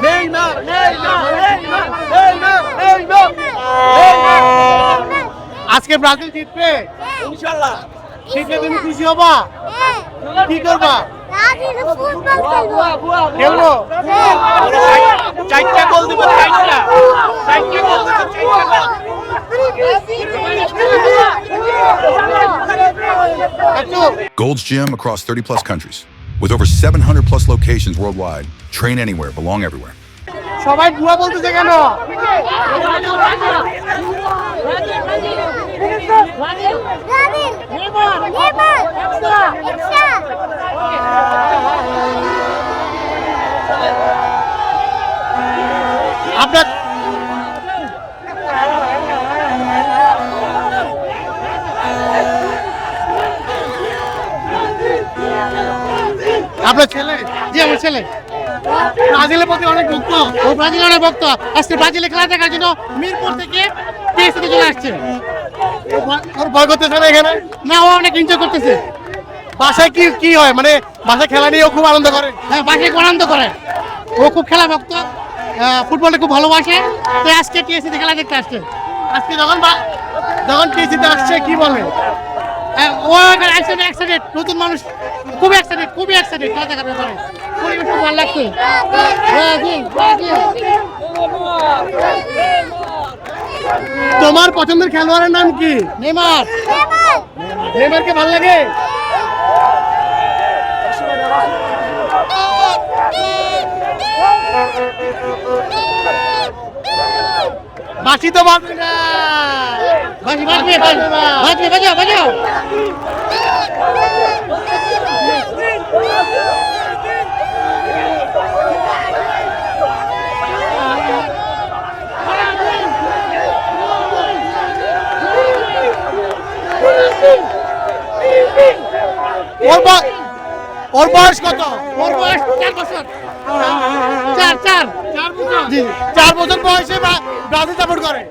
Neymar Neymar Neymar Neymar আজকে Brazil জিতবে ইনশাআল্লাহ। জিতলে তুমি খুশি হবা? কি করবা? খেলবো। চারটা গোল দিব, চারটা গোল দিব, Gold's Gym across 30 plus countries. With over 700 plus locations worldwide. Train anywhere, belong everywhere. সবাই বুয়া বলতেছে কেন? আপনার আপনার ছেলে? জি আমার ছেলে ব্রাজিলের প্রতি অনেক ভক্ত। ও ব্রাজিলের অনেক ভক্ত। আজকে ব্রাজিলে খেলা দেখার জন্য মিরপুর থেকে টিএসসিতে চলে আসছে। ওর ভয় করতেছে না এখানে? না, ও অনেক এনজয় করতেছে। বাসায় কি কি হয় মানে বাসায় খেলা নিয়ে ও খুব আনন্দ করে? হ্যাঁ, বাসায় আনন্দ করে। ও খুব খেলা ভক্ত, ফুটবলটা খুব ভালোবাসে। তো আজকে টিএসসিতে খেলা দেখতে আসছে। আজকে যখন টিএসসিতে আসছে কি বলে? ও এখানে এক্সাইটেড, নতুন মানুষ খুব এক্সাইটেড খেলা দেখার ব্যাপারে। পরিবেশ খুব ভালো লাগছে। তোমার পছন্দের খেলোয়াড়ের নাম কি? নেইমার। নেইমারকে ভালো লাগে? বাঁশি তো বাজবে না। বাজবে বাজাও বাজাও। ওর বয়স কত? ওর বয়স 4 বছর। 4 বছর বয়সে ব্রাজিল সাপোর্ট করে।